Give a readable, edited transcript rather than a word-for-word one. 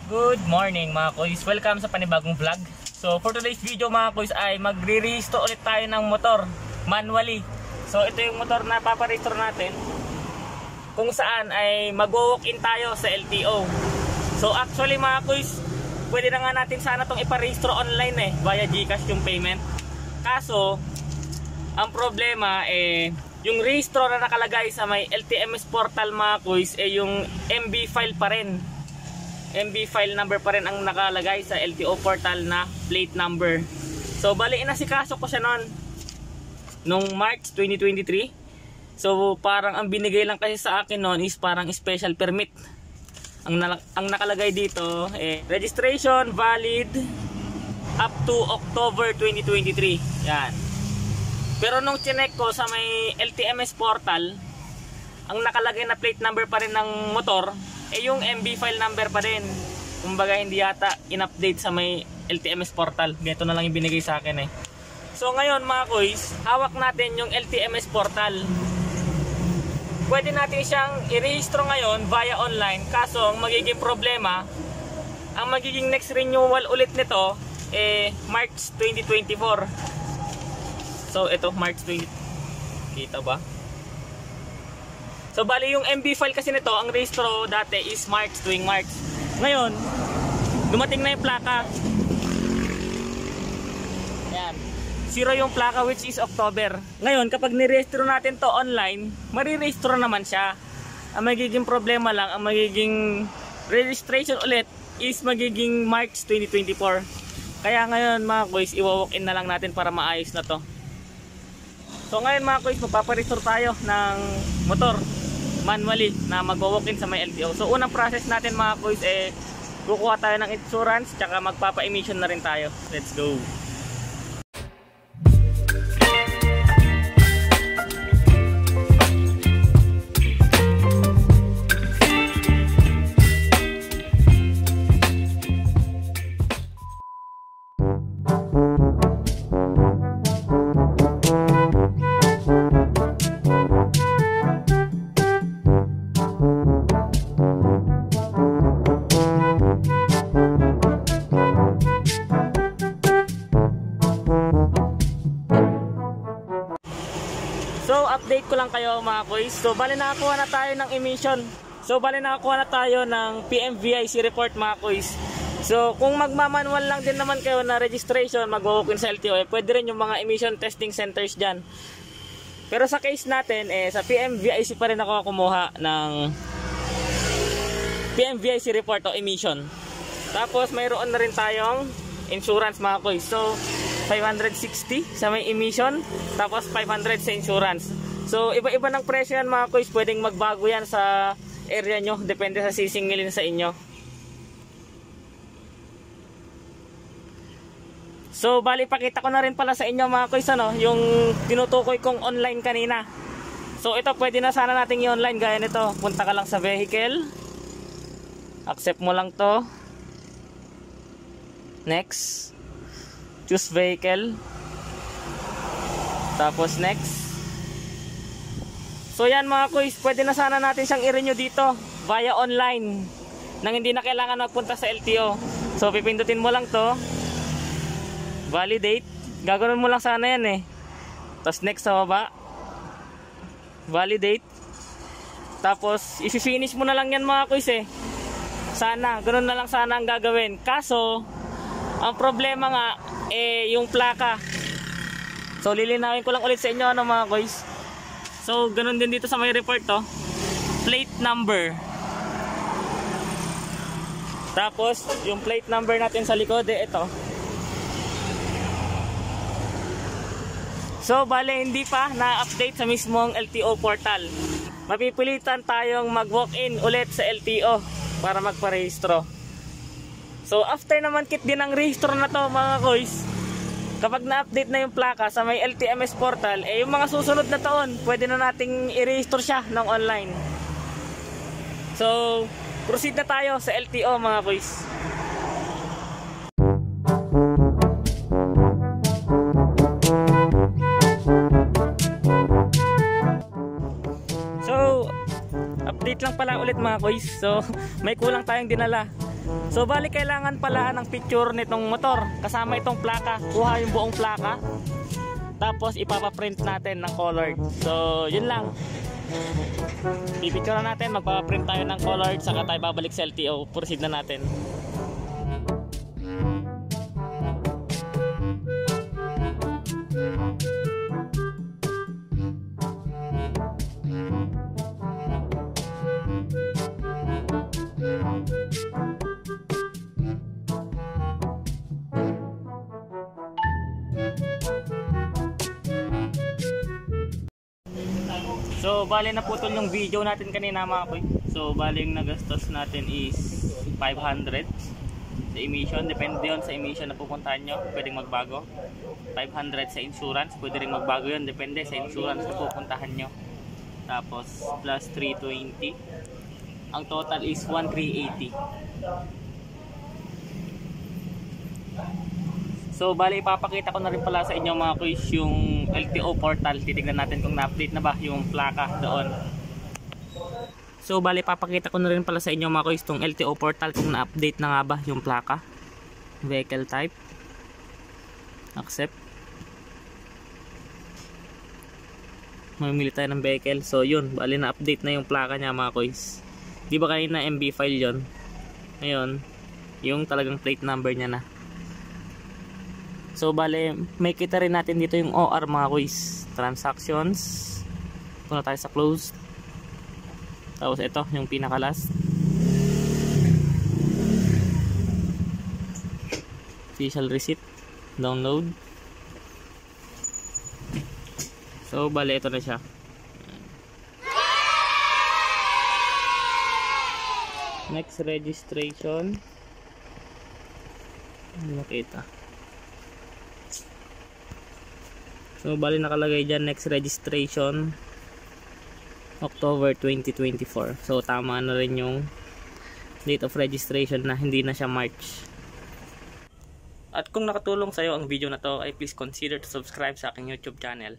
Good morning mga kuys, welcome sa panibagong vlog. So for today's video mga kuys ay magre-rehistro ulit tayo ng motor manually. So ito yung motor na paparehistro natin, kung saan ay mag-walk-in tayo sa LTO. So actually mga kuys, pwede na nga natin sana itong iparehistro online via GCash yung payment. Kaso ang problema yung rehistro na nakalagay sa may LTMS portal mga kuys yung MB file pa rin. MB file number pa rin ang nakalagay sa LTO portal na plate number. So bali inasikaso ko siya nung March 2023. So parang ang binigay lang kasi sa akin noon is parang special permit. Ang nakalagay dito registration valid up to October 2023. Yan. Pero nung chinek ko sa may LTMS portal, ang nakalagay na plate number pa rin ng motor yung MB file number pa rin. Kumbaga hindi yata in-update sa may LTMS portal. Ganito na lang yung binigay sa akin So ngayon mga kuys, hawak natin yung LTMS portal. Pwede natin siyang i-rehistro ngayon via online. Kaso ang magiging problema, ang magiging next renewal ulit nito March 2024. So ito March 20. Kita ba? So bali yung MB file kasi nito, ang rehistro dati is March, tuwing March. Ngayon, dumating na yung plaka. Ayan. 0 yung plaka which is October. Ngayon, kapag nirehistro natin to online, marirehistro naman siya. Ang magiging problema lang, ang magiging registration ulit is magiging March 2024. Kaya ngayon mga kuys, i-walk-in na lang natin para maayos na to. So ngayon mga kuys, magpaparehistro tayo ng motor manually na mag-walk-in sa may LTO. So unang process natin mga kuys kukuha tayo ng insurance tsaka magpapa-emission na rin tayo. Let's go! So update ko lang kayo mga kuys. So bali nakakuha na tayo ng emission. So bali nakakuha na tayo ng PMVIC report mga kuys. So kung magmamanual lang din naman kayo na registration, mag-walk-in sa LTO, pwede rin yung mga emission testing centers dyan. Pero sa case natin sa PMVIC pa rin ako kumuha ng PMVIC report o emission. Tapos mayroon na rin tayong insurance mga kuys. So 560 sa may emission, tapos 500 sa insurance. So iba-iba ng presyo yan mga kuys, pwedeng magbago yan sa area nyo, depende sa sisingilin sa inyo. So bali pakita ko na rin pala sa inyo mga kuys yung tinutukoy kong online kanina. So ito pwede na sana nating i-online gaya nito. Punta ka lang sa vehicle, accept mo lang to, next, choose vehicle, tapos next. So yan mga kuys, pwede na sana natin siyang i-renew dito via online nang hindi na kailangan magpunta sa LTO. So pipindutin mo lang to, validate, gagawin mo lang sana yan tapos next sa baba, validate, tapos i-finish mo na lang yan mga kuys sana, ganoon na lang sana ang gagawin. Kaso ang problema nga yung plaka. So lilinawin ko lang ulit sa inyo mga guys. So ganun din dito sa may report plate number. Tapos yung plate number natin sa likod ito. So bale hindi pa na-update sa mismong LTO portal. Mapipilitan tayong mag-walk-in ulit sa LTO para magparehistro. So after naman kit din ang rehistro na to mga kuys, kapag na-update na yung plaka sa may LTMS portal, yung mga susunod na taon, pwede na nating i-rehistro siya ng online. So proceed na tayo sa LTO mga kuys. So update lang pala ulit mga kuys. So may kulang tayong dinala. So bali kailangan pala ng picture nitong motor kasama itong plaka. Kuha yung buong plaka. Tapos ipapaprint natin ng colored. So yun lang. Pipicture natin, magpapaprint tayo ng colored, saka tayo babalik sa LTO. Proceed na natin. So bali naputol yung video natin kanina mga koy. So bali yung nagastos natin is 500 sa emission. Depende yun sa emission na pupuntahan nyo, pwedeng magbago. 500 sa insurance, pwede rin magbago yun, depende sa insurance na pupuntahan nyo. Tapos plus 320. Ang total is 1380. So bali ipapakita ko na rin pala sa inyo mga kuys yung LTO portal. Titignan natin kung na-update na ba yung plaka doon. So bali ipapakita ko na rin pala sa inyo mga kuys tong LTO portal kung na-update na nga ba yung plaka. Vehicle type. Accept. Mamili tayo ng vehicle. So yun, bali na-update na yung plaka niya mga kuys. Di ba kanina MB file yun? Ngayon, yung talagang plate number niya na. So bale, may kita rin natin dito yung OR mga kuys. Transactions. Punta tayo sa closed. Tapos ito, yung pinaka last. Official receipt. Download. So bale, ito na siya. Next registration. Hindi makita. So bali nakalagay dyan next registration October 2024. So tama na rin yung date of registration na hindi na siya March. At kung nakatulong sa'yo ang video na to ay please consider to subscribe sa aking YouTube channel.